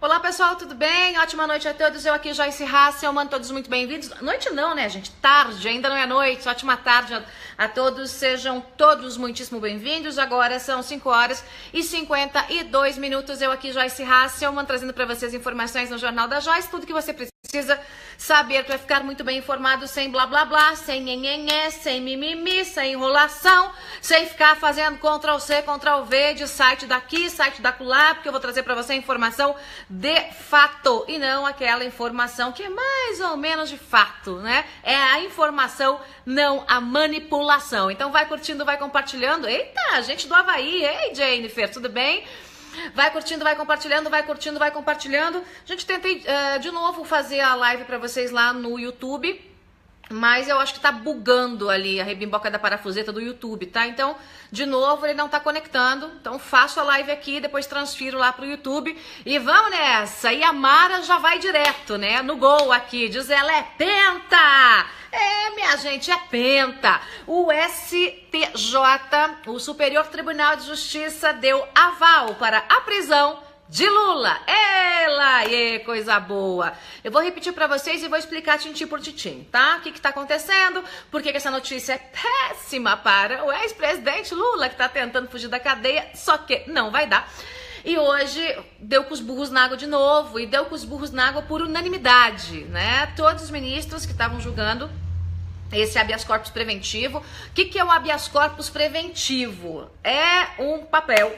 Olá pessoal, tudo bem? Ótima noite a todos, eu aqui Joyce Hasselman, todos muito bem-vindos. Noite não, né gente? Tarde, ainda não é noite, ótima tarde a todos, sejam todos muitíssimo bem-vindos. Agora são 5 horas e 52 minutos, eu aqui Joyce Hasselman, trazendo para vocês informações no Jornal da Joyce, tudo que você precisa saber para ficar muito bem informado, sem blá blá blá, sem nhenhenhé, sem mimimi, sem enrolação, sem ficar fazendo Ctrl+C, Ctrl+V de site daqui, site da acolá, porque eu vou trazer para você informação de fato e não aquela informação que é mais ou menos de fato, né? É a informação, não a manipulação. Então vai curtindo, vai compartilhando. Eita, gente do Havaí, ei Jennifer, tudo bem? Vai curtindo, vai compartilhando, vai curtindo, vai compartilhando. A gente tentei de novo fazer a live para vocês lá no YouTube, mas eu acho que tá bugando ali a rebimboca da parafuseta do YouTube, tá? Então, de novo, ele não tá conectando. Então, faço a live aqui, depois transfiro lá pro YouTube. E vamos nessa! E a Mara já vai direto, né? No gol aqui. Diz ela, é penta! É, minha gente, é penta. O STJ, o Superior Tribunal de Justiça, deu aval para a prisão de Lula. Ela, coisa boa. Eu vou repetir para vocês e vou explicar tintim por tintim, tá? O que tá acontecendo? Por que essa notícia é péssima para o ex-presidente Lula, que tá tentando fugir da cadeia, só que não vai dar. E hoje deu com os burros na água de novo, e deu com os burros na água por unanimidade, né? Todos os ministros que estavam julgando esse habeas corpus preventivo. O que é o habeas corpus preventivo? É um papel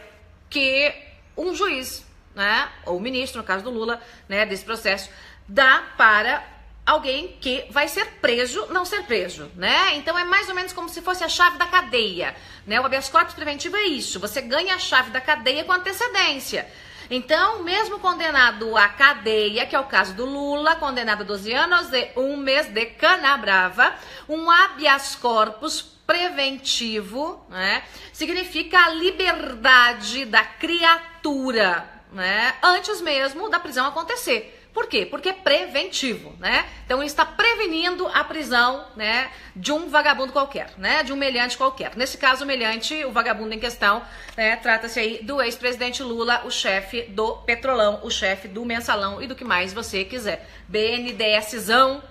que um juiz, né, ou o ministro, no caso do Lula, né, desse processo, dá para alguém que vai ser preso, não ser preso, né? Então é mais ou menos como se fosse a chave da cadeia, né? O habeas corpus preventivo é isso, você ganha a chave da cadeia com antecedência. Então, mesmo condenado à cadeia, que é o caso do Lula, condenado a 12 anos e 1 mês de cana brava, um habeas corpus preventivo, né, significa a liberdade da criatura, né, antes mesmo da prisão acontecer. Por quê? Porque é preventivo, né? Então ele está prevenindo a prisão, né, de um vagabundo qualquer, né, de um meliante qualquer. Nesse caso, o meliante, o vagabundo em questão, né, trata-se aí do ex-presidente Lula, o chefe do Petrolão, o chefe do Mensalão e do que mais você quiser. BNDESzão,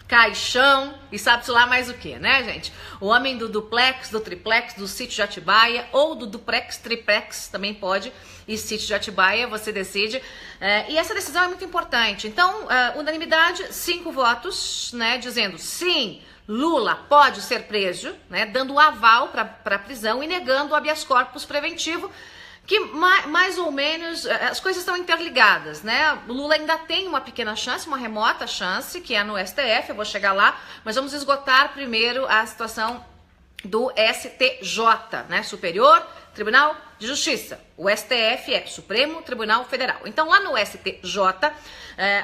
caixão e sabe-se lá mais o que, né, gente? O homem do duplex, do triplex, do sítio de Atibaia ou do duplex, triplex também pode, e sítio de Atibaia, você decide. E essa decisão é muito importante. Então, unanimidade, 5 votos, né, dizendo sim, Lula pode ser preso, né, dando o aval para a prisão e negando o habeas corpus preventivo, que mais ou menos as coisas estão interligadas, né? O Lula ainda tem uma pequena chance, uma remota chance, que é no STF, eu vou chegar lá, mas vamos esgotar primeiro a situação do STJ, né? Superior Tribunal de Justiça. O STF é Supremo Tribunal Federal. Então, lá no STJ,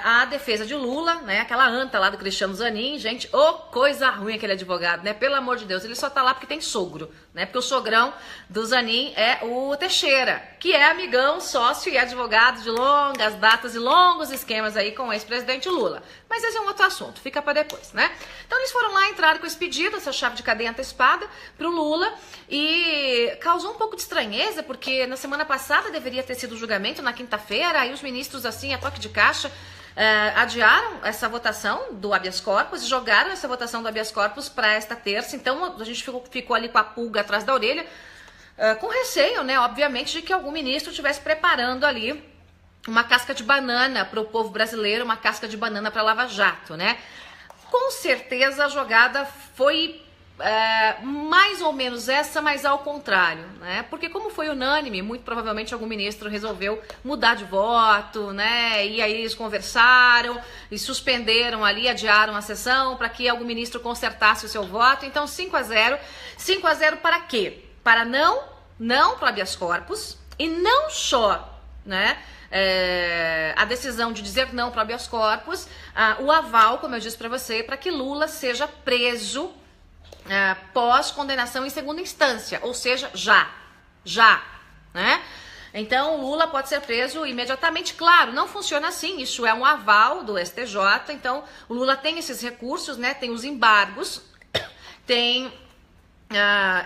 a defesa de Lula, né, aquela anta lá do Cristiano Zanin, gente, coisa ruim aquele advogado, né, pelo amor de Deus, ele só tá lá porque tem sogro, né, porque o sogrão do Zanin é o Teixeira, que é amigão, sócio e advogado de longas datas e longos esquemas aí com o ex-presidente Lula. Mas esse é um outro assunto, fica para depois, né? Então eles foram lá, entraram com esse pedido, essa chave de cadeia antecipada pro Lula, e causou um pouco de estranheza, porque na semana passada deveria ter sido o julgamento, na quinta-feira, aí os ministros, assim, a toque de caixa, adiaram essa votação do habeas corpus e jogaram essa votação do habeas corpus para esta terça. Então a gente ficou ali com a pulga atrás da orelha, com receio, né, obviamente, de que algum ministro estivesse preparando ali uma casca de banana para o povo brasileiro, uma casca de banana para Lava Jato, né? Com certeza a jogada foi mais ou menos essa, mas ao contrário, né? Porque como foi unânime, muito provavelmente algum ministro resolveu mudar de voto, né? E aí eles conversaram e suspenderam ali, adiaram a sessão para que algum ministro consertasse o seu voto. Então 5-0. 5-0 para quê? Para não para habeas corpus, e não só, né, a decisão de dizer não para habeas corpus, o aval, como eu disse para você, para que Lula seja preso pós condenação em segunda instância, ou seja, já, né? Então, Lula pode ser preso imediatamente. Claro, não funciona assim, isso é um aval do STJ, então o Lula tem esses recursos, né? Tem os embargos, tem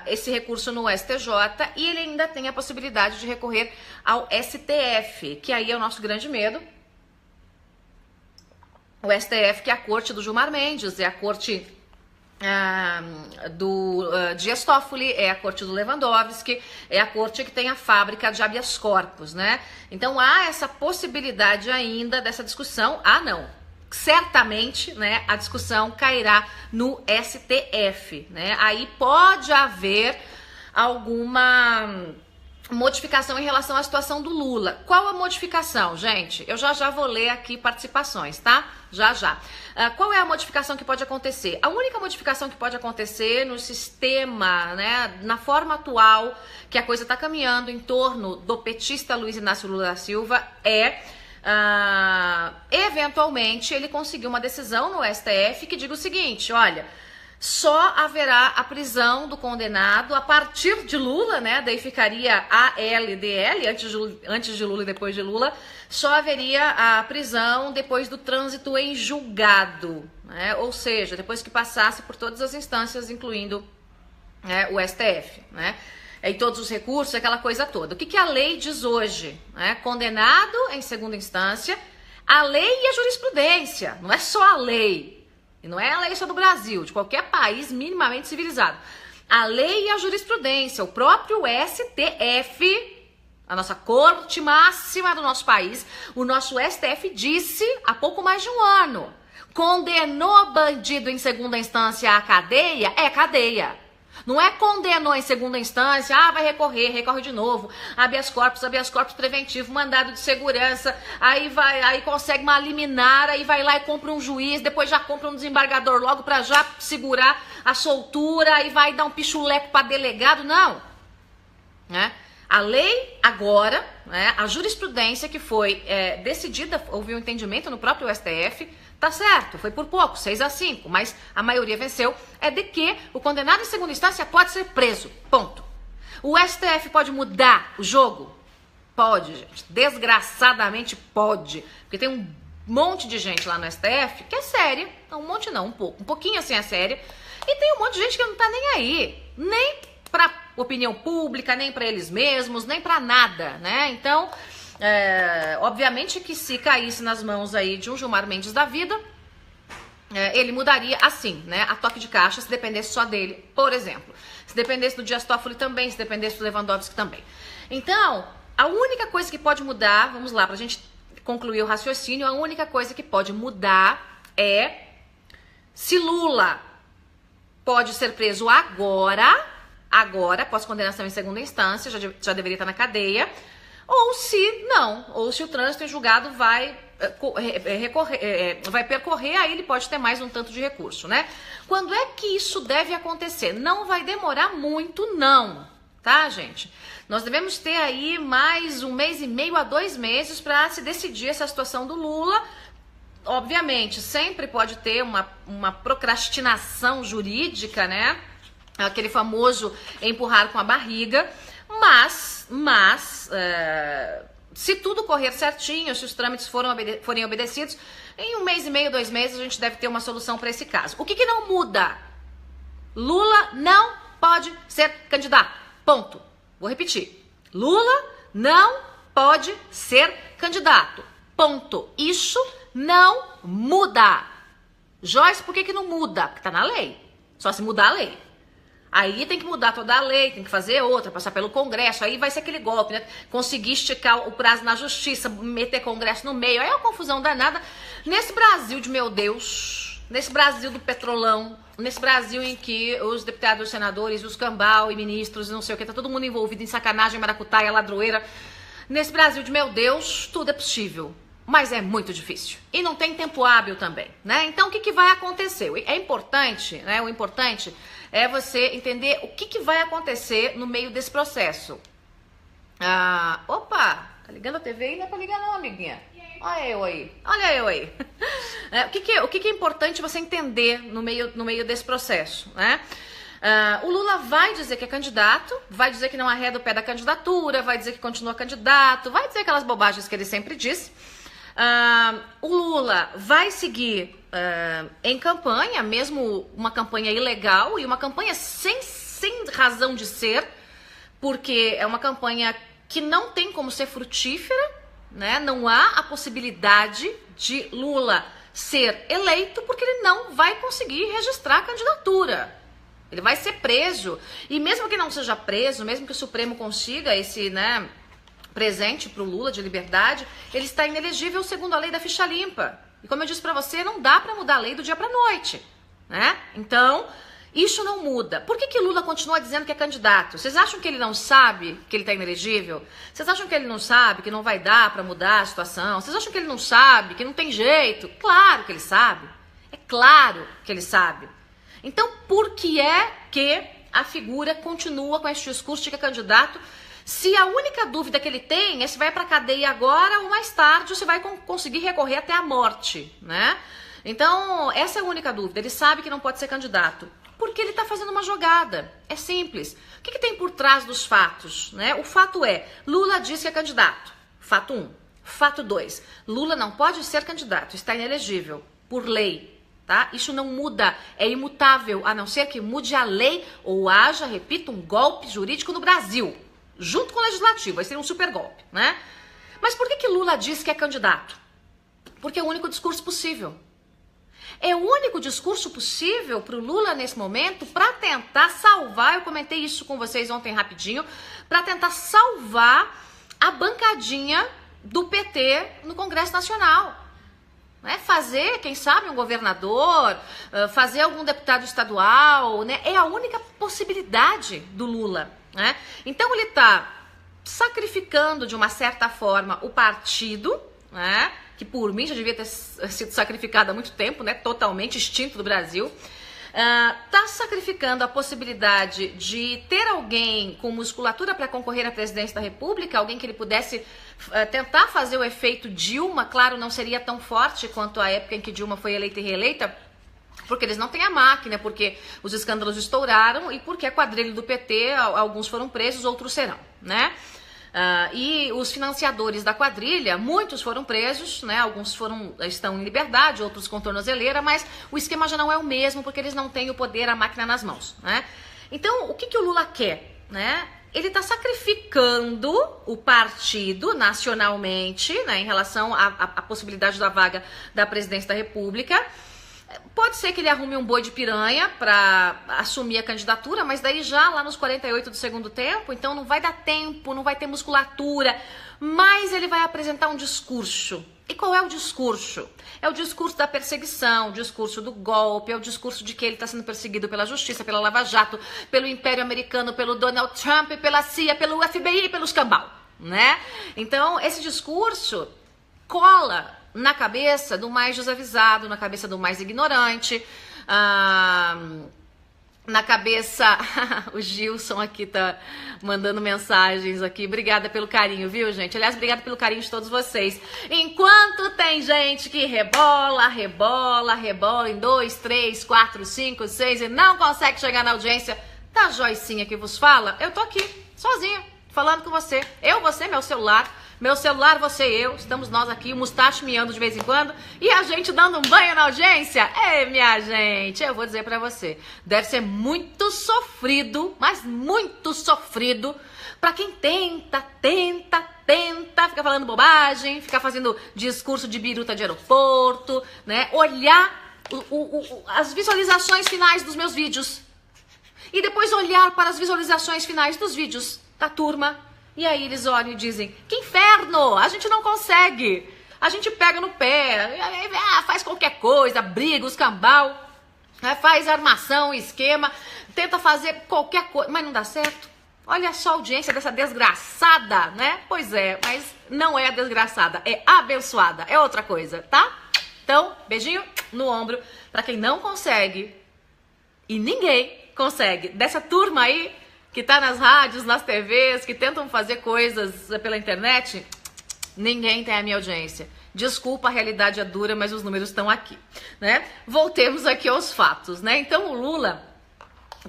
esse recurso no STJ e ele ainda tem a possibilidade de recorrer ao STF, que aí é o nosso grande medo. O STF, que é a corte do Gilmar Mendes, é a corte do Dias Toffoli, é a corte do Lewandowski, é a corte que tem a fábrica de habeas corpus, né? Então há essa possibilidade ainda dessa discussão. Não. Certamente, né, a discussão cairá no STF, né? Aí pode haver alguma modificação em relação à situação do Lula. Qual a modificação, gente? Eu já vou ler aqui participações, tá? Já. Qual é a modificação que pode acontecer? A única modificação que pode acontecer no sistema, né, na forma atual que a coisa está caminhando em torno do petista Luiz Inácio Lula da Silva é eventualmente ele conseguiu uma decisão no STF que diga o seguinte: olha, só haverá a prisão do condenado a partir de Lula, né? Daí ficaria ALDL, antes de Lula e depois de Lula. Só haveria a prisão depois do trânsito em julgado, né? Ou seja, depois que passasse por todas as instâncias, incluindo o STF, né? E todos os recursos, aquela coisa toda. O que a lei diz hoje? Né? Condenado em segunda instância, a lei e a jurisprudência, não é só a lei. E não é a lei só do Brasil, de qualquer país minimamente civilizado. A lei e a jurisprudência, o próprio STF, a nossa corte máxima do nosso país, o nosso STF disse há pouco mais de um ano, condenou bandido em segunda instância à cadeia, é cadeia. Não é condenou em segunda instância, vai recorre de novo, habeas corpus preventivo, mandado de segurança, aí consegue uma liminar, aí vai lá e compra um juiz, depois já compra um desembargador logo para já segurar a soltura, aí vai dar um pichuleco para delegado, não. Né? A lei agora, né, a jurisprudência que foi decidida, houve um entendimento no próprio STF, tá certo, foi por pouco, 6-5, mas a maioria venceu, é de que o condenado em segunda instância pode ser preso, ponto. O STF pode mudar o jogo? Pode, gente, desgraçadamente pode, porque tem um monte de gente lá no STF que é séria, não, um monte não, um pouquinho assim é séria, e tem um monte de gente que não tá nem aí, nem pra opinião pública, nem pra eles mesmos, nem pra nada, né, então... obviamente que se caísse nas mãos aí de um Gilmar Mendes da vida, ele mudaria assim, né, a toque de caixa, se dependesse só dele, por exemplo. Se dependesse do Dias Toffoli também, se dependesse do Lewandowski também. Então, a única coisa que pode mudar, vamos lá, pra gente concluir o raciocínio, a única coisa que pode mudar é se Lula pode ser preso agora, após condenação em segunda instância, já deveria estar na cadeia, ou se não, ou se o trânsito em julgado vai percorrer, aí ele pode ter mais um tanto de recurso, né? Quando é que isso deve acontecer? Não vai demorar muito, não, tá, gente? Nós devemos ter aí mais 1 mês e meio a 2 meses para se decidir essa situação do Lula. Obviamente, sempre pode ter uma procrastinação jurídica, né? Aquele famoso empurrar com a barriga. Mas se tudo correr certinho, se os trâmites forem obedecidos, em 1 mês e meio, 2 meses, a gente deve ter uma solução para esse caso. O que não muda? Lula não pode ser candidato. Ponto. Vou repetir. Lula não pode ser candidato. Ponto. Isso não muda. Joyce, por que não muda? Porque tá na lei. Só se mudar a lei. Aí tem que mudar toda a lei, tem que fazer outra, passar pelo Congresso, aí vai ser aquele golpe, né? Conseguir esticar o prazo na justiça, meter Congresso no meio, aí é uma confusão danada. Nesse Brasil de meu Deus, nesse Brasil do petrolão, nesse Brasil em que os deputados, os senadores, os cambal e ministros, não sei o que, tá todo mundo envolvido em sacanagem, maracutaia, ladroeira. Nesse Brasil de meu Deus, tudo é possível. Mas é muito difícil. E não tem tempo hábil também, né? Então, o que vai acontecer? É importante, né? O importante é você entender o que vai acontecer no meio desse processo. Opa! Tá ligando a TV aí? Não é pra ligar não, amiguinha. Olha eu aí. O que é importante você entender no meio desse processo, né? O Lula vai dizer que é candidato, vai dizer que não arreda o pé da candidatura, vai dizer que continua candidato, vai dizer aquelas bobagens que ele sempre diz. O Lula vai seguir em campanha, mesmo uma campanha ilegal e uma campanha sem sem razão de ser, porque é uma campanha que não tem como ser frutífera, né? Não há a possibilidade de Lula ser eleito, porque ele não vai conseguir registrar a candidatura. Ele vai ser preso. E mesmo que não seja preso, mesmo que o Supremo consiga esse, né, presente para o Lula de liberdade, ele está inelegível segundo a lei da ficha limpa. E como eu disse para você, não dá para mudar a lei do dia para noite, né? Então, isso não muda. Por que Lula continua dizendo que é candidato? Vocês acham que ele não sabe que ele está inelegível? Vocês acham que ele não sabe que não vai dar para mudar a situação? Vocês acham que ele não sabe, que não tem jeito? Claro que ele sabe. É claro que ele sabe. Então, por que é que a figura continua com esse discurso de que é candidato, se a única dúvida que ele tem é se vai para a cadeia agora ou mais tarde, ou se vai conseguir recorrer até a morte, né? Então, essa é a única dúvida. Ele sabe que não pode ser candidato, porque ele está fazendo uma jogada. É simples. O que tem por trás dos fatos, né? O fato é, Lula diz que é candidato. Fato 1. Fato 2. Lula não pode ser candidato, está inelegível, por lei. Tá? Isso não muda, é imutável, a não ser que mude a lei ou haja, repito, um golpe jurídico no Brasil, junto com o legislativo, vai ser um super golpe, né? Mas por que Lula diz que é candidato? Porque é o único discurso possível. É o único discurso possível para o Lula nesse momento para tentar salvar, eu comentei isso com vocês ontem rapidinho, para tentar salvar a bancadinha do PT no Congresso Nacional. Né? Fazer, quem sabe, um governador, fazer algum deputado estadual, né? É a única possibilidade do Lula. Né? Então ele está sacrificando de uma certa forma o partido, né? Que por mim já devia ter sido sacrificado há muito tempo, né? Totalmente extinto do Brasil. Está sacrificando a possibilidade de ter alguém com musculatura para concorrer à presidência da República, alguém que ele pudesse tentar fazer o efeito Dilma. Claro, não seria tão forte quanto a época em que Dilma foi eleita e reeleita, porque eles não têm a máquina, porque os escândalos estouraram e porque a quadrilha do PT, alguns foram presos, outros serão, né? E os financiadores da quadrilha, muitos foram presos, né? Alguns estão em liberdade, outros com tornozeleira, mas o esquema já não é o mesmo, porque eles não têm o poder, a máquina nas mãos, né? Então, o que o Lula quer, né? Ele está sacrificando o partido nacionalmente, né, em relação à possibilidade da vaga da presidência da República. Pode ser que ele arrume um boi de piranha para assumir a candidatura, mas daí já lá nos 48 do segundo tempo, então não vai dar tempo, não vai ter musculatura, mas ele vai apresentar um discurso. E qual é o discurso? É o discurso da perseguição, o discurso do golpe, é o discurso de que ele está sendo perseguido pela Justiça, pela Lava Jato, pelo Império Americano, pelo Donald Trump, pela CIA, pelo FBI e pelo escambau, né? Então, esse discurso cola na cabeça do mais desavisado, na cabeça do mais ignorante, na cabeça... O Gilson aqui tá mandando mensagens aqui. Obrigada pelo carinho, viu, gente? Aliás, obrigada pelo carinho de todos vocês. Enquanto tem gente que rebola em 2, 3, 4, 5, 6 e não consegue chegar na audiência da Joicinha que vos fala, eu tô aqui, sozinha, falando com você. Você, meu celular, você e eu, estamos nós aqui, o Mustache miando de vez em quando, e a gente dando um banho na audiência. Minha gente, eu vou dizer pra você, deve ser muito sofrido, mas muito sofrido, pra quem tenta, fica falando bobagem, fica fazendo discurso de biruta de aeroporto, né? Olhar as visualizações finais dos meus vídeos, e depois olhar para as visualizações finais dos vídeos da turma. E aí eles olham e dizem, que inferno, a gente não consegue, a gente pega no pé, faz qualquer coisa, briga, os cambal, faz armação, esquema, tenta fazer qualquer coisa, mas não dá certo. Olha só a audiência dessa desgraçada, né? Pois é, mas não é desgraçada, é abençoada, é outra coisa, tá? Então, beijinho no ombro pra quem não consegue, e ninguém consegue, dessa turma aí, que tá nas rádios, nas TVs, que tentam fazer coisas pela internet, ninguém tem a minha audiência. Desculpa, a realidade é dura, mas os números estão aqui, né? Voltemos aqui aos fatos, né? Então o Lula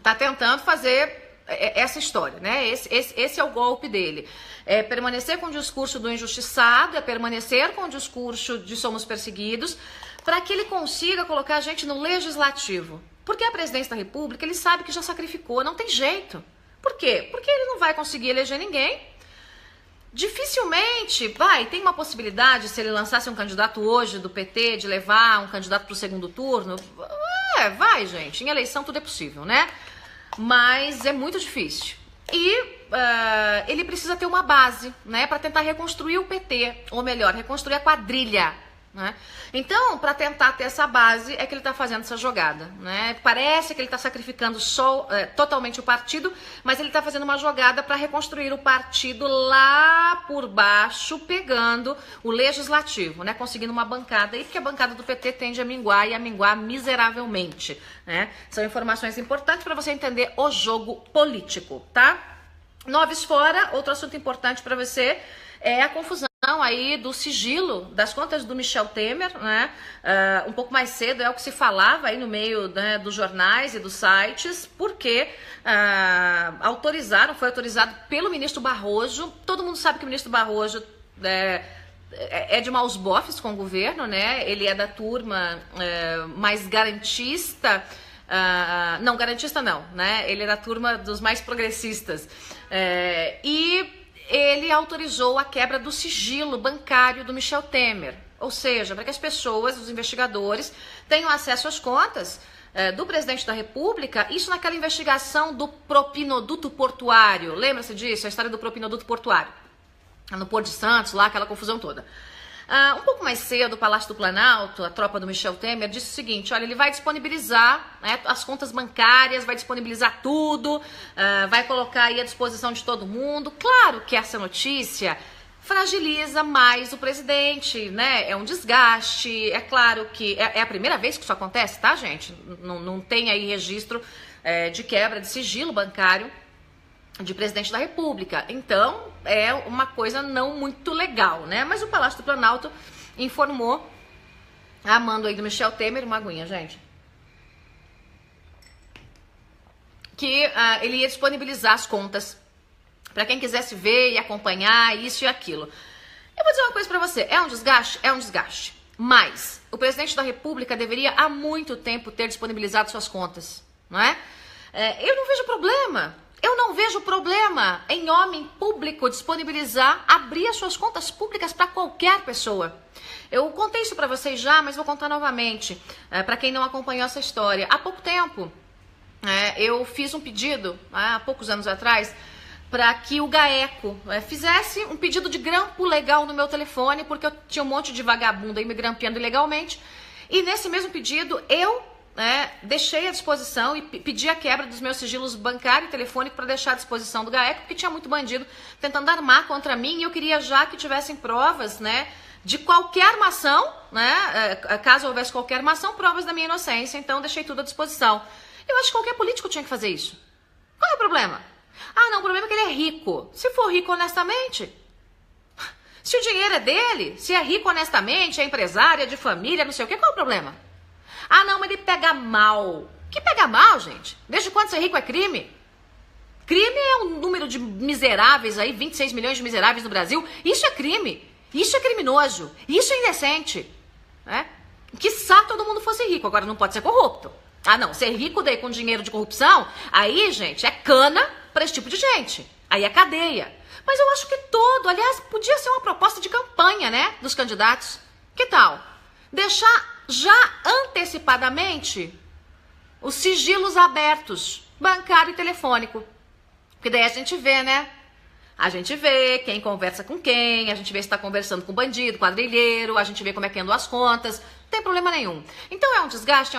tá tentando fazer essa história, né? Esse é o golpe dele. É permanecer com o discurso do injustiçado, é permanecer com o discurso de somos perseguidos, para que ele consiga colocar a gente no legislativo. Porque a presidência da República, ele sabe que já sacrificou, não tem jeito. Por quê? Porque ele não vai conseguir eleger ninguém. Dificilmente, tem uma possibilidade, se ele lançasse um candidato hoje do PT, de levar um candidato para o segundo turno. Vai, gente, em eleição tudo é possível, né? Mas é muito difícil. E ele precisa ter uma base, né, para tentar reconstruir o PT, ou melhor, reconstruir a quadrilha, né? Então, para tentar ter essa base, é que ele está fazendo essa jogada, né? Parece que ele está sacrificando totalmente o partido, mas ele está fazendo uma jogada para reconstruir o partido lá por baixo, pegando o legislativo, né? Conseguindo uma bancada aí, porque a bancada do PT tende a minguar e a minguar miseravelmente, né? São informações importantes para você entender o jogo político, tá? Noves fora, outro assunto importante para você é a confusão aí do sigilo das contas do Michel Temer, né? Um pouco mais cedo é o que se falava aí no meio, né, dos jornais e dos sites, porque foi autorizado pelo ministro Barroso. Todo mundo sabe que o ministro Barroso é de maus bofes com o governo, né? Ele é da turma mais garantista. Não, garantista não, né? Ele é da turma dos mais progressistas. E ele autorizou a quebra do sigilo bancário do Michel Temer. Ou seja, para que as pessoas, os investigadores, tenham acesso às contas do presidente da República, isso naquela investigação do propinoduto portuário. Lembra-se disso? A história do propinoduto portuário. No Porto de Santos, lá, aquela confusão toda. Um pouco mais cedo, o Palácio do Planalto, a tropa do Michel Temer, disse o seguinte: olha, ele vai disponibilizar, né, as contas bancárias, vai disponibilizar tudo, vai colocar aí à disposição de todo mundo. Claro que essa notícia fragiliza mais o presidente, né? É um desgaste. É claro que é a primeira vez que isso acontece, tá, gente? Não tem aí registro de quebra de sigilo bancário de presidente da República. Então, é uma coisa não muito legal, né? Mas o Palácio do Planalto informou, a mando aí do Michel Temer, uma aguinha, gente, que ele ia disponibilizar as contas para quem quisesse ver e acompanhar isso e aquilo. Eu vou dizer uma coisa para você, é um desgaste? É um desgaste. Mas o presidente da República deveria há muito tempo ter disponibilizado suas contas, não é? Eu não vejo problema. Eu não vejo problema em homem público disponibilizar, abrir as suas contas públicas para qualquer pessoa. Eu contei isso para vocês já, mas vou contar novamente, para quem não acompanhou essa história. Há pouco tempo, eu fiz um pedido, há poucos anos atrás, para que o GAECO fizesse um pedido de grampo legal no meu telefone, porque eu tinha um monte de vagabundo aí me grampeando ilegalmente. E nesse mesmo pedido, eu deixei à disposição e pedi a quebra dos meus sigilos bancário e telefônico para deixar à disposição do GAECO, porque tinha muito bandido tentando armar contra mim e eu queria já que tivessem provas, né, de qualquer armação, né, caso houvesse qualquer armação, provas da minha inocência. Então deixei tudo à disposição. Eu acho que qualquer político tinha que fazer isso. Qual é o problema? Não, o problema é que ele é rico. Se for rico honestamente, se o dinheiro é dele, se é rico honestamente, é empresário, é de família, não sei o quê, qual é o problema? Não, mas ele pega mal. Que pega mal, gente? Desde quando ser rico é crime? Crime é um número de miseráveis aí, 26 milhões de miseráveis no Brasil. Isso é crime. Isso é criminoso. Isso é indecente. Quiçá todo mundo fosse rico, agora não pode ser corrupto. Não, ser rico daí com dinheiro de corrupção, aí, gente, é cana para esse tipo de gente. Aí é cadeia. Mas eu acho que aliás, podia ser uma proposta de campanha, né, dos candidatos. Que tal? Deixar já antecipadamente os sigilos abertos, bancário e telefônico. Porque daí a gente vê, né? A gente vê quem conversa com quem, a gente vê se está conversando com bandido, quadrilheiro, a gente vê como é que andam as contas, não tem problema nenhum. Então é um desgaste,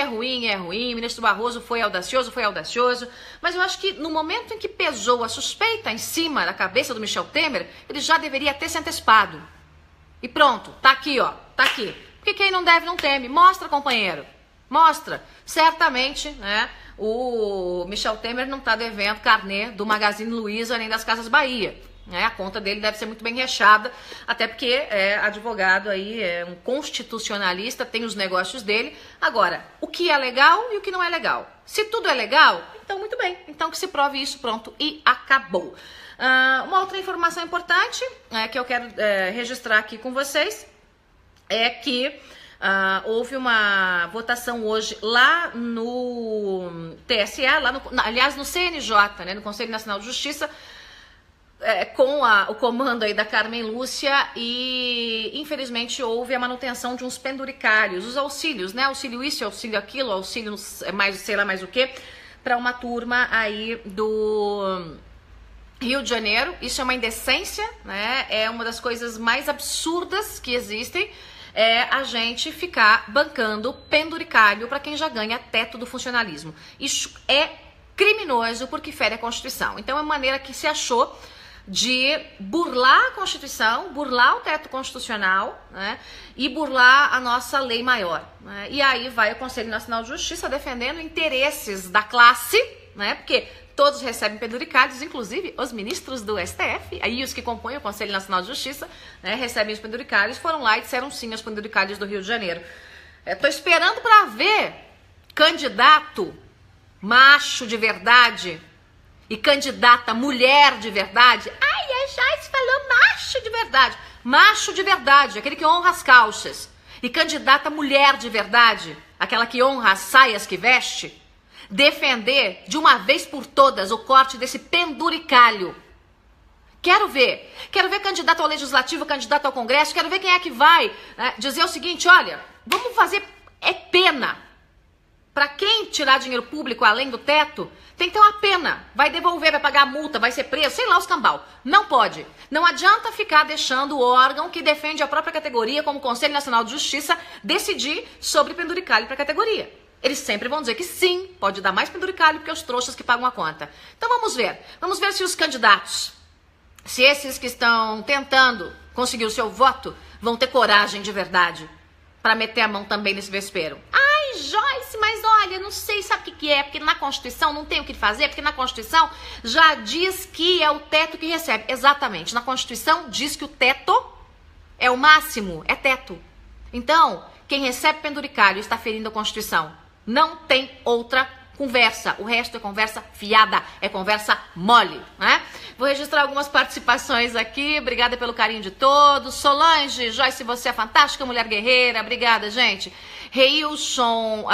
é ruim, o ministro Barroso foi audacioso, mas eu acho que no momento em que pesou a suspeita em cima da cabeça do Michel Temer, ele já deveria ter se antecipado. E pronto, tá aqui, ó, tá aqui. Porque quem não deve não teme. Mostra, companheiro. Mostra. Certamente, né, o Michel Temer não está devendo carnê do Magazine Luiza nem das Casas Bahia. A conta dele deve ser muito bem recheada, até porque é advogado aí, é um constitucionalista, tem os negócios dele. Agora, o que é legal e o que não é legal? Se tudo é legal, então muito bem. Então que se prove isso, pronto, e acabou. Uma outra informação importante que eu quero registrar aqui com vocês é que houve uma votação hoje lá no TSE, aliás, no CNJ, né, no Conselho Nacional de Justiça, com o comando aí da Carmen Lúcia, e infelizmente houve a manutenção de uns penduricários, os auxílios, né? Auxílio isso, auxílio aquilo, auxílio mais, sei lá mais o que, para uma turma aí do Rio de Janeiro. Isso é uma indecência, né? É uma das coisas mais absurdas que existem, é a gente ficar bancando penduricário para quem já ganha teto do funcionalismo. Isso é criminoso porque fere a Constituição. Então é uma maneira que se achou de burlar a Constituição, burlar o teto constitucional, né, e burlar a nossa lei maior, né? E aí vai o Conselho Nacional de Justiça defendendo interesses da classe, né, porque todos recebem penduricários, inclusive os ministros do STF, aí os que compõem o Conselho Nacional de Justiça, né, recebem os penduricários, foram lá e disseram sim aos penduricários do Rio de Janeiro. Tô esperando para ver candidato macho de verdade e candidata mulher de verdade. Ai, a Joyce falou macho de verdade. Macho de verdade, aquele que honra as calças. E candidata mulher de verdade, aquela que honra as saias que veste. Defender de uma vez por todas o corte desse penduricalho. Quero ver candidato ao Legislativo, candidato ao Congresso, quero ver quem é que vai dizer o seguinte: olha, vamos fazer pena. Para quem tirar dinheiro público além do teto, tem que ter uma pena. Vai devolver, vai pagar multa, vai ser preso, sei lá os cambal. Não pode. Não adianta ficar deixando o órgão que defende a própria categoria, como o Conselho Nacional de Justiça, decidir sobre penduricalho para a categoria. Eles sempre vão dizer que sim, pode dar mais penduricalho porque os trouxas que pagam a conta. Então vamos ver. Vamos ver se os candidatos, se esses que estão tentando conseguir o seu voto, vão ter coragem de verdade para meter a mão também nesse vespeiro. Ai, Joyce, mas olha, não sei, sabe o que é? Porque na Constituição não tem o que fazer, porque na Constituição já diz que é o teto que recebe. Exatamente, na Constituição diz que o teto é o máximo, é teto. Então, quem recebe penduricalho está ferindo a Constituição. Não tem outra conversa, o resto é conversa fiada, é conversa mole, né? Vou registrar algumas participações aqui, obrigada pelo carinho de todos. Solange, Joyce, você é fantástica, mulher guerreira, obrigada, gente. Reilson,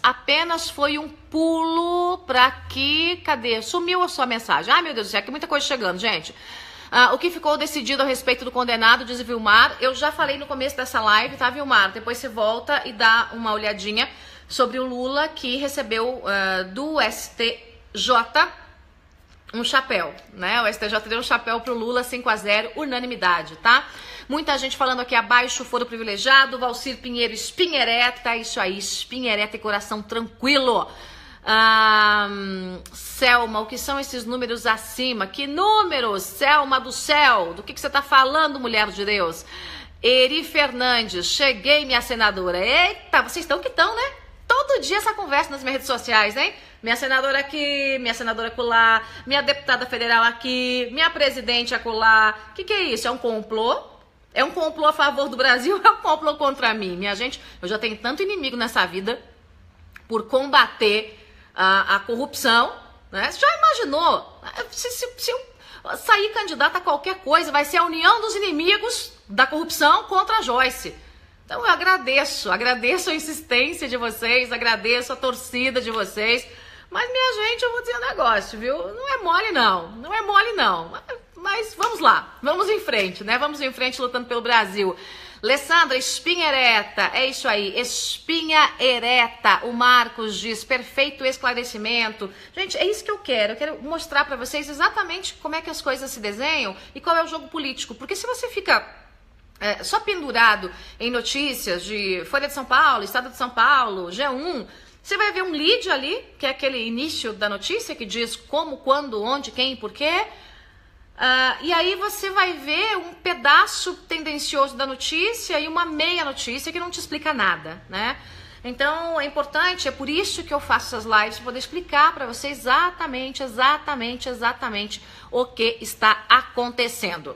apenas foi um pulo pra que, cadê? Sumiu a sua mensagem, ai meu Deus do céu, que muita coisa chegando, gente. O que ficou decidido a respeito do condenado, diz Vilmar, eu já falei no começo dessa live, tá, Vilmar? Depois você volta e dá uma olhadinha sobre o Lula, que recebeu do STJ um chapéu, né? O STJ deu um chapéu pro Lula, 5-0, unanimidade, tá? Muita gente falando aqui abaixo, foro privilegiado, Valcir Pinheiro, espinhereta, isso aí, espinhereta e coração tranquilo. Selma, o que são esses números acima? Que números, Selma do céu? Do que você tá falando, mulher de Deus? Eri Fernandes, cheguei, minha senadora. Eita, vocês estão que estão, né? Todo dia essa conversa nas minhas redes sociais, hein? Minha senadora aqui, minha senadora acolá, minha deputada federal aqui, minha presidente acolá. O que é isso? É um complô? É um complô a favor do Brasil ou é um complô contra mim? Minha gente, eu já tenho tanto inimigo nessa vida por combater a corrupção, né? Você já imaginou? Se eu sair candidata a qualquer coisa, vai ser a união dos inimigos da corrupção contra a Joyce. Então eu agradeço a insistência de vocês, agradeço a torcida de vocês, mas minha gente, eu vou dizer um negócio, viu? Não é mole não, mas vamos lá, vamos em frente, né? Vamos em frente lutando pelo Brasil. Alessandra, espinha ereta, é isso aí, espinha ereta, o Marcos diz, perfeito esclarecimento. Gente, é isso que eu quero mostrar pra vocês exatamente como é que as coisas se desenham e qual é o jogo político, porque se você fica só pendurado em notícias de Folha de São Paulo, Estado de São Paulo, G1, você vai ver um lead ali, que é aquele início da notícia que diz como, quando, onde, quem, por quê. E aí você vai ver um pedaço tendencioso da notícia e uma meia notícia que não te explica nada, né? Então é importante, é por isso que eu faço essas lives, para poder explicar para você exatamente o que está acontecendo.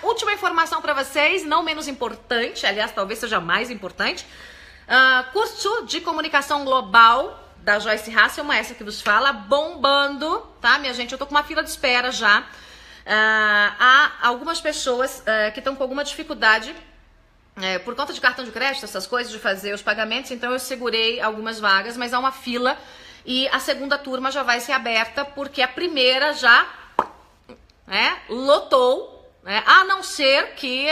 Última informação para vocês, não menos importante, aliás, talvez seja mais importante. Curso de comunicação global da Joyce Hasselman, essa que vos fala, bombando, tá, minha gente? Eu tô com uma fila de espera já. Há algumas pessoas que estão com alguma dificuldade por conta de cartão de crédito, essas coisas, de fazer os pagamentos, então eu segurei algumas vagas, mas há uma fila e a segunda turma já vai ser aberta, porque a primeira já lotou, né? A não ser que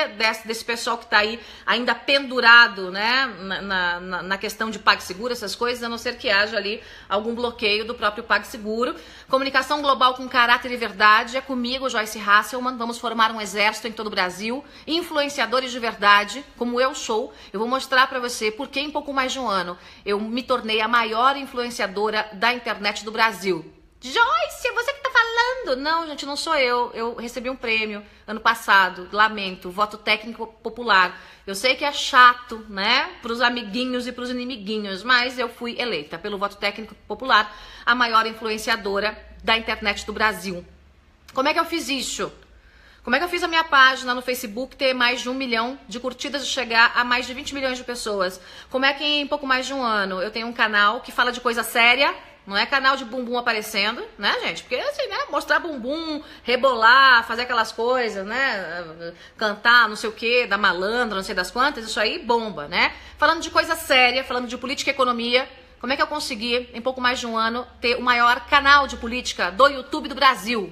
desse pessoal que está aí ainda pendurado, né, na questão de PagSeguro, essas coisas, a não ser que haja ali algum bloqueio do próprio PagSeguro. Comunicação global com caráter e verdade é comigo, Joyce Hasselman. Vamos formar um exército em todo o Brasil, influenciadores de verdade, como eu sou. Eu vou mostrar para você porque em pouco mais de um ano eu me tornei a maior influenciadora da internet do Brasil. Joyce, é você que tá falando. Não, gente, não sou eu. Eu recebi um prêmio ano passado, lamento, voto técnico popular. Eu sei que é chato, né, pros amiguinhos e pros inimiguinhos, mas eu fui eleita pelo voto técnico popular a maior influenciadora da internet do Brasil. Como é que eu fiz isso? Como é que eu fiz a minha página no Facebook ter mais de 1 milhão de curtidas e chegar a mais de 20 milhões de pessoas? Como é que em pouco mais de um ano eu tenho um canal que fala de coisa séria? Não é canal de bumbum aparecendo, né, gente? Porque assim, né, mostrar bumbum, rebolar, fazer aquelas coisas, né, cantar não sei o que, da malandra, não sei das quantas, isso aí bomba, né? Falando de coisa séria, falando de política e economia, como é que eu consegui, em pouco mais de um ano, ter o maior canal de política do YouTube do Brasil?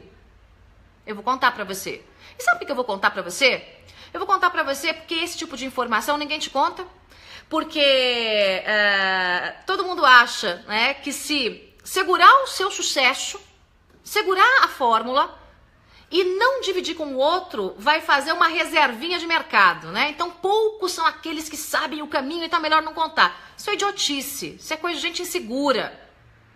Eu vou contar pra você. E sabe o que eu vou contar pra você? Eu vou contar pra você porque esse tipo de informação ninguém te conta. Porque todo mundo acha, né, que se segurar o seu sucesso, segurar a fórmula e não dividir com o outro, vai fazer uma reservinha de mercado, né? Então poucos são aqueles que sabem o caminho, então é melhor não contar. Isso é idiotice, isso é coisa de gente insegura,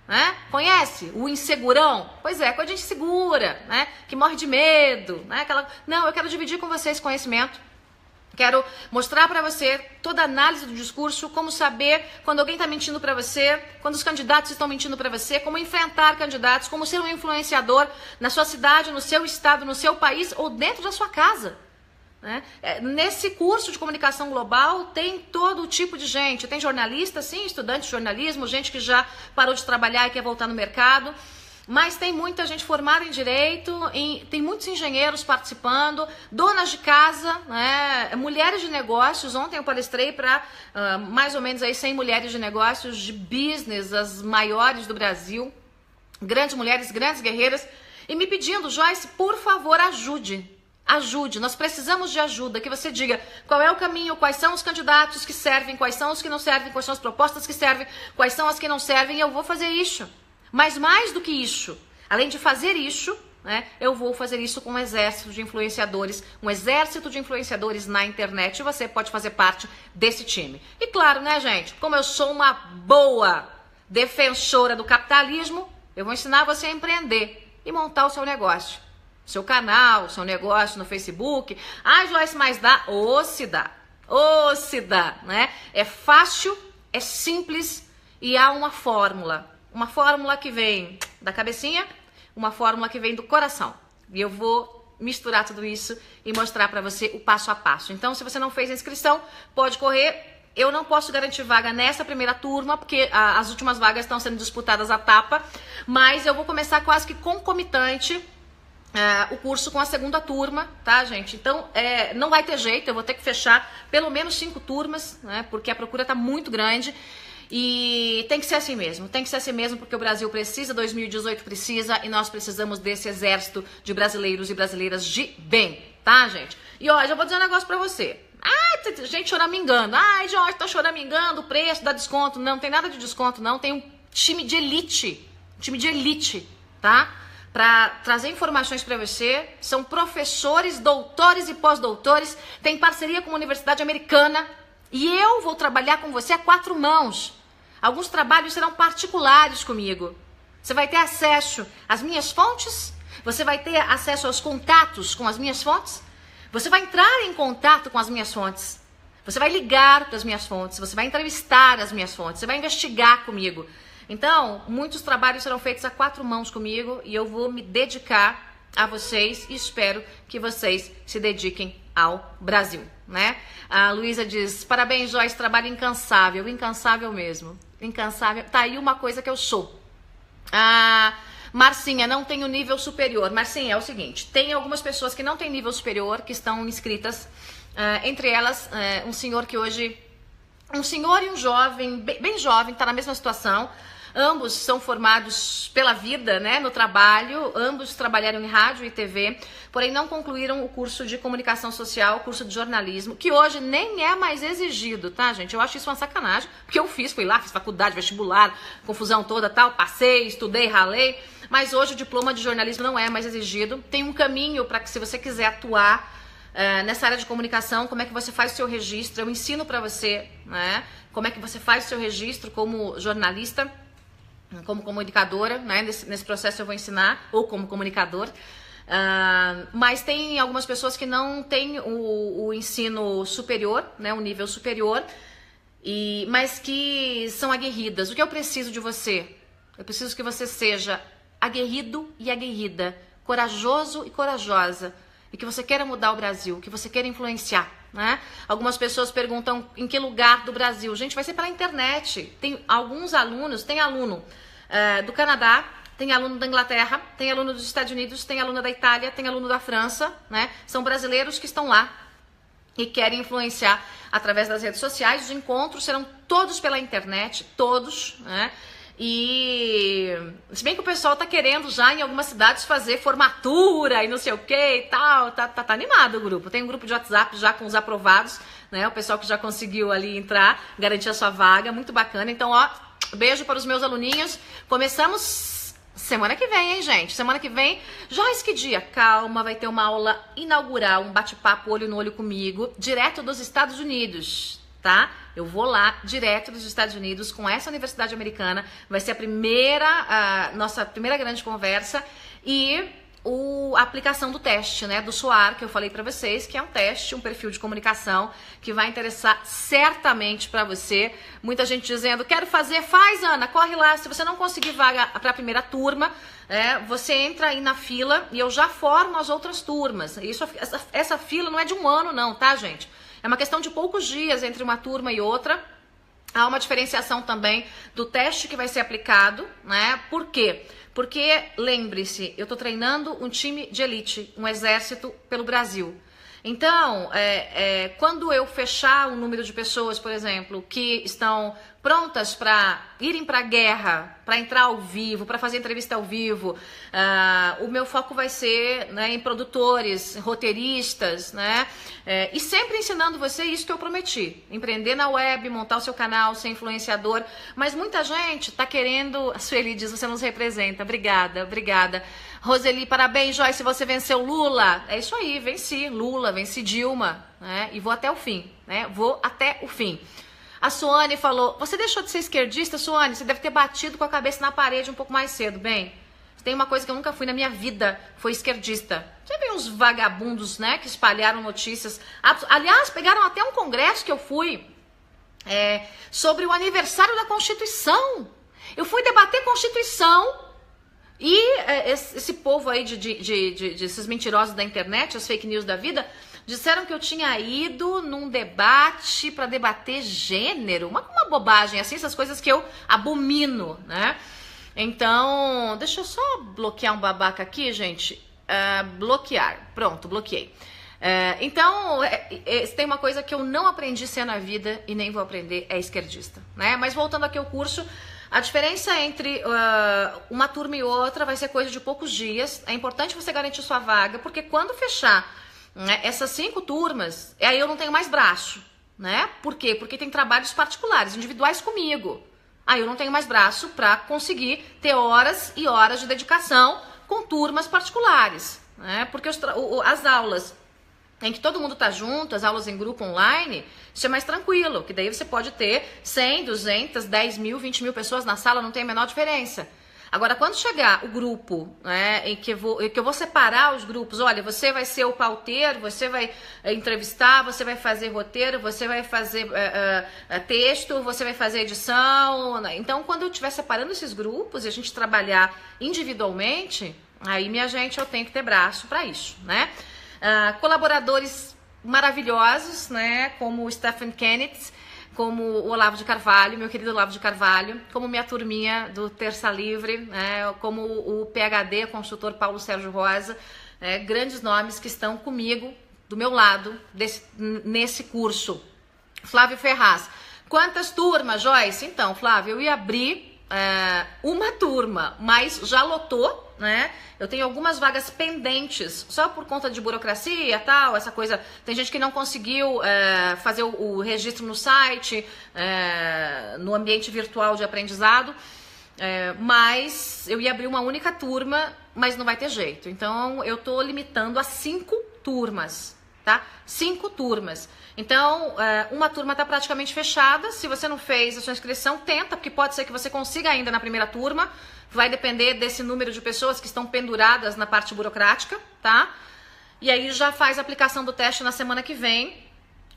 né? Conhece o insegurão? Pois é, coisa de gente insegura, né? Que morre de medo, né? Não, eu quero dividir com vocês conhecimento. Quero mostrar para você toda a análise do discurso, como saber quando alguém está mentindo para você, quando os candidatos estão mentindo para você, como enfrentar candidatos, como ser um influenciador na sua cidade, no seu estado, no seu país ou dentro da sua casa. Né? Nesse curso de comunicação global tem todo tipo de gente. Tem jornalista, sim, estudante de jornalismo, gente que já parou de trabalhar e quer voltar no mercado. Mas tem muita gente formada em direito, tem muitos engenheiros participando, donas de casa, né, mulheres de negócios. Ontem eu palestrei para mais ou menos aí 100 mulheres de negócios de business, as maiores do Brasil, grandes mulheres, grandes guerreiras, e me pedindo, Joyce, por favor, ajude, nós precisamos de ajuda, que você diga qual é o caminho, quais são os candidatos que servem, quais são os que não servem, quais são as propostas que servem, quais são as que não servem, e eu vou fazer isso. Mas mais do que isso, além de fazer isso, né, eu vou fazer isso com um exército de influenciadores na internet, e você pode fazer parte desse time. E claro, né, gente, como eu sou uma boa defensora do capitalismo, eu vou ensinar você a empreender e montar o seu negócio. Seu canal, seu negócio no Facebook. Ah, Joyce, mas dá? Se dá, né? É fácil, é simples e há uma fórmula. Uma fórmula que vem da cabecinha, uma fórmula que vem do coração. E eu vou misturar tudo isso e mostrar para você o passo a passo. Então, se você não fez a inscrição, pode correr. Eu não posso garantir vaga nessa primeira turma, porque as últimas vagas estão sendo disputadas à tapa. Mas eu vou começar quase que concomitante o curso com a segunda turma, tá, gente? Então, não vai ter jeito, eu vou ter que fechar pelo menos 5 turmas, né? Porque a procura tá muito grande. E tem que ser assim mesmo, porque o Brasil precisa, 2018 precisa, e nós precisamos desse exército de brasileiros e brasileiras de bem, tá, gente? E ó, já vou dizer um negócio pra você. Gente choramingando. Jorge, tá choramingando o preço, dá desconto. Não tem nada de desconto, não. Tem um time de elite, tá? Pra trazer informações pra você. São professores, doutores e pós-doutores. Tem parceria com a Universidade Americana. E eu vou trabalhar com você a 4 mãos. Alguns trabalhos serão particulares comigo. Você vai ter acesso às minhas fontes, você vai ter acesso aos contatos com as minhas fontes, você vai entrar em contato com as minhas fontes, você vai ligar para as minhas fontes, você vai entrevistar as minhas fontes, você vai investigar comigo. Então, muitos trabalhos serão feitos a 4 mãos comigo e eu vou me dedicar a vocês e espero que vocês se dediquem ao Brasil, né? A Luísa diz, parabéns, Joyce, trabalho incansável mesmo. Incansável, tá aí uma coisa que eu sou. Marcinha, não tenho nível superior. Marcinha, é o seguinte, tem algumas pessoas que não têm nível superior, que estão inscritas Entre elas, um senhor que hoje... Um senhor e um jovem, bem jovem, está na mesma situação. Ambos são formados pela vida, né, no trabalho, ambos trabalharam em rádio e TV, porém não concluíram o curso de comunicação social, o curso de jornalismo, que hoje nem é mais exigido, tá, gente? Eu acho isso uma sacanagem, porque eu fui lá, fiz faculdade, vestibular, confusão toda, tal, passei, estudei, ralei, mas hoje o diploma de jornalismo não é mais exigido. Tem um caminho para que, se você quiser atuar nessa área de comunicação, como é que você faz o seu registro, eu ensino para você, né, como é que você faz o seu registro como jornalista, como comunicadora, né? Nesse processo eu vou ensinar, ou como comunicador. Mas tem algumas pessoas que não têm o ensino superior, né? O nível superior, mas que são aguerridas. O que eu preciso de você? Eu preciso que você seja aguerrido e aguerrida, corajoso e corajosa, e que você queira mudar o Brasil, que você queira influenciar, né? Algumas pessoas perguntam em que lugar do Brasil. Gente, vai ser pela internet. Tem alguns alunos, tem aluno do Canadá, tem aluno da Inglaterra, tem aluno dos Estados Unidos, tem aluno da Itália, tem aluno da França, né? São brasileiros que estão lá e querem influenciar através das redes sociais. Os encontros serão todos pela internet, todos, né? E se bem que o pessoal tá querendo já em algumas cidades fazer formatura e não sei o que e tal, tá animado o grupo. Tem um grupo de WhatsApp já com os aprovados, né? O pessoal que já conseguiu ali entrar, garantir a sua vaga, muito bacana. Então, ó, beijo para os meus aluninhos. Começamos semana que vem, hein, gente? Semana que vem, Joyce, que dia? Calma, vai ter uma aula inaugural, um bate-papo olho no olho comigo, direto dos Estados Unidos, tá? Eu vou lá, direto dos Estados Unidos, com essa universidade americana. Vai ser a nossa primeira grande conversa. E a aplicação do teste, né? Do SOAR, que eu falei pra vocês, que é um teste, um perfil de comunicação, que vai interessar certamente pra você. Muita gente dizendo, quero fazer, faz, Ana, corre lá. Se você não conseguir vaga pra primeira turma, você entra aí na fila e eu já formo as outras turmas. Essa fila não é de um ano não, tá, gente? É uma questão de poucos dias entre uma turma e outra. Há uma diferenciação também do teste que vai ser aplicado, né? Por quê? Porque, lembre-se, eu estou treinando um time de elite, um exército pelo Brasil. Então, quando eu fechar o número de pessoas, por exemplo, que estão prontas para irem para a guerra, para entrar ao vivo, para fazer entrevista ao vivo, o meu foco vai ser, né, em produtores, roteiristas, né? E sempre ensinando você isso que eu prometi, empreender na web, montar o seu canal, ser influenciador. Mas muita gente está querendo, a Sueli diz, você nos representa, obrigada, obrigada. Roseli, parabéns, Joyce, você venceu Lula. É isso aí, venci Lula, venci Dilma, né? E vou até o fim, né? Vou até o fim. A Suane falou, você deixou de ser esquerdista, Suane? Você deve ter batido com a cabeça na parede um pouco mais cedo. Bem, tem uma coisa que eu nunca fui na minha vida, foi esquerdista. Você vê uns vagabundos, né, que espalharam notícias. Aliás, pegaram até um congresso que eu fui sobre o aniversário da Constituição. Eu fui debater Constituição e esse povo aí esses mentirosos da internet, as fake news da vida, disseram que eu tinha ido num debate para debater gênero. Uma bobagem assim, essas coisas que eu abomino, né? Então, deixa eu só bloquear um babaca aqui, gente. Bloquear. Pronto, bloqueei. Então, tem uma coisa que eu não aprendi a ser na vida e nem vou aprender, é esquerdista, né? Mas voltando aqui ao curso, a diferença entre uma turma e outra vai ser coisa de poucos dias. É importante você garantir sua vaga, porque quando fechar, né, essas 5 turmas, aí eu não tenho mais braço, né? Por quê? Porque tem trabalhos particulares, individuais comigo. Aí eu não tenho mais braço para conseguir ter horas e horas de dedicação com turmas particulares, né? Porque as aulas em que todo mundo tá junto, as aulas em grupo online, isso é mais tranquilo, que daí você pode ter 100, 200, 10 mil, 20 mil pessoas na sala, não tem a menor diferença. Agora, quando chegar o grupo, né, em que eu vou separar os grupos, olha, você vai ser o pauteiro, você vai entrevistar, você vai fazer roteiro, você vai fazer texto, você vai fazer edição. Né? Então, quando eu estiver separando esses grupos e a gente trabalhar individualmente, aí, minha gente, eu tenho que ter braço para isso, né? Colaboradores maravilhosos, né, como o Stephen Kenneth, como o Olavo de Carvalho, meu querido Olavo de Carvalho, como minha turminha do Terça Livre, né, como o PhD, consultor Paulo Sérgio Rosa, grandes nomes que estão comigo do meu lado nesse curso. Flávio Ferraz. Quantas turmas, Joyce? Então, Flávio, eu ia abrir uma turma, mas já lotou, né? Eu tenho algumas vagas pendentes, só por conta de burocracia, tal, essa coisa. Tem gente que não conseguiu fazer o registro no site, no ambiente virtual de aprendizado, mas eu ia abrir uma única turma, mas não vai ter jeito. Então, eu tô limitando a 5 turmas, tá? 5 turmas. Então, uma turma está praticamente fechada. Se você não fez a sua inscrição, tenta, porque pode ser que você consiga ainda na primeira turma. Vai depender desse número de pessoas que estão penduradas na parte burocrática, tá? E aí já faz a aplicação do teste na semana que vem.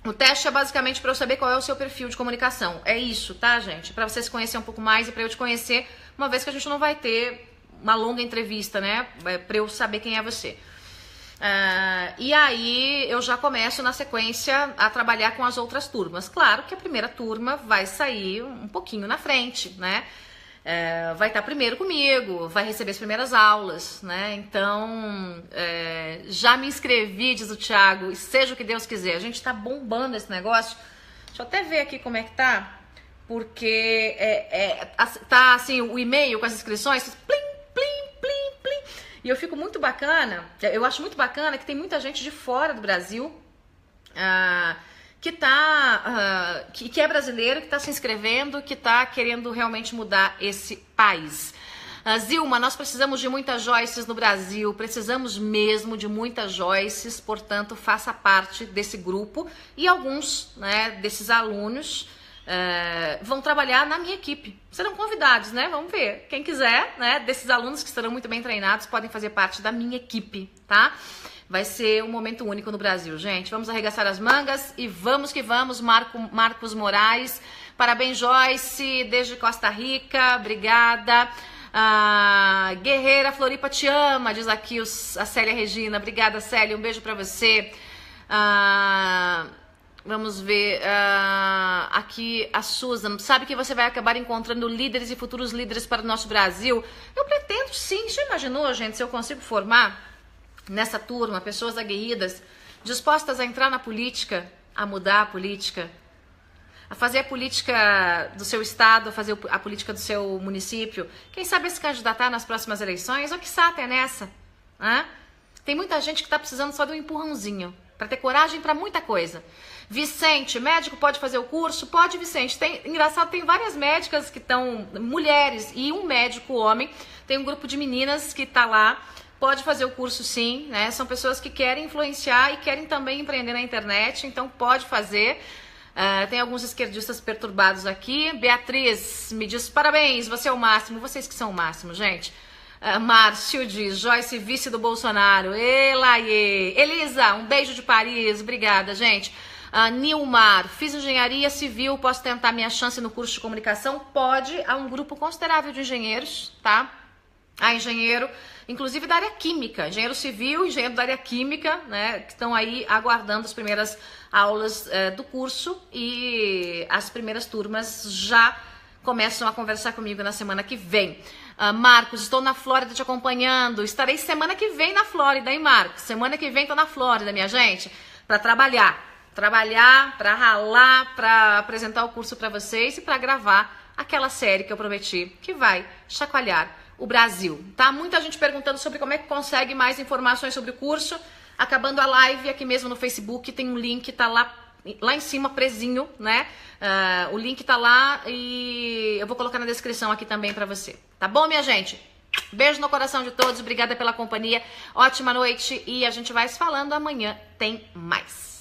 O teste é basicamente para eu saber qual é o seu perfil de comunicação. É isso, tá, gente? Para você se conhecer um pouco mais e para eu te conhecer, uma vez que a gente não vai ter uma longa entrevista, né? Para eu saber quem é você. E aí eu já começo na sequência a trabalhar com as outras turmas. Claro que a primeira turma vai sair um pouquinho na frente, né? Vai estar primeiro comigo, vai receber as primeiras aulas, né? Então, já me inscrevi, diz o Thiago, e seja o que Deus quiser. A gente tá bombando esse negócio. Deixa eu até ver aqui como é que tá, porque tá assim, o e-mail com as inscrições, plim, plim, plim, plim. E eu fico muito bacana, eu acho muito bacana que tem muita gente de fora do Brasil que é brasileiro, que está se inscrevendo, que está querendo realmente mudar esse país. Zilma, nós precisamos de muitas Joyces no Brasil, precisamos mesmo de muitas Joyces, portanto, faça parte desse grupo. E alguns, né, desses alunos vão trabalhar na minha equipe. Serão convidados, né? Vamos ver. Quem quiser, né, desses alunos que estarão muito bem treinados, podem fazer parte da minha equipe, tá? Vai ser um momento único no Brasil, gente. Vamos arregaçar as mangas e vamos que vamos. Marcos Moraes, parabéns, Joyce, desde Costa Rica, obrigada. Guerreira Floripa te ama, diz aqui a Célia Regina. Obrigada, Célia, um beijo pra você. Vamos ver aqui a Susan. Sabe que você vai acabar encontrando líderes e futuros líderes para o nosso Brasil? Eu pretendo sim. Já imaginou, gente, se eu consigo formar nessa turma pessoas aguerridas, dispostas a entrar na política, a mudar a política, a fazer a política do seu estado, a fazer a política do seu município? Quem sabe se candidatar nas próximas eleições? Ou quiçá até nessa, né? Tem muita gente que está precisando só de um empurrãozinho para ter coragem para muita coisa. Vicente, médico pode fazer o curso? Pode, Vicente. Engraçado, tem várias médicas que estão, mulheres e um médico homem. Tem um grupo de meninas que está lá. Pode fazer o curso sim, né? São pessoas que querem influenciar e querem também empreender na internet, então pode fazer. Tem alguns esquerdistas perturbados aqui. Beatriz me diz, parabéns, você é o máximo. Vocês que são o máximo, gente. Márcio diz, Joyce, vice do Bolsonaro. Elaie. Elisa, um beijo de Paris, obrigada, gente. Nilmar, fiz engenharia civil, posso tentar minha chance no curso de comunicação? Pode, há um grupo considerável de engenheiros, tá? Há engenheiro, inclusive da área química, engenheiro civil, engenheiro da área química, né, que estão aí aguardando as primeiras aulas do curso, e as primeiras turmas já começam a conversar comigo na semana que vem. Marcos, estou na Flórida te acompanhando, estarei semana que vem na Flórida, hein, Marcos? Semana que vem estou na Flórida, minha gente, para trabalhar, para ralar, para apresentar o curso para vocês e para gravar aquela série que eu prometi, que vai chacoalhar o Brasil, tá? Muita gente perguntando sobre como é que consegue mais informações sobre o curso. Acabando a live, aqui mesmo no Facebook, tem um link, tá lá em cima, presinho, né? O link tá lá e eu vou colocar na descrição aqui também pra você. Tá bom, minha gente? Beijo no coração de todos, obrigada pela companhia, ótima noite e a gente vai se falando amanhã, tem mais.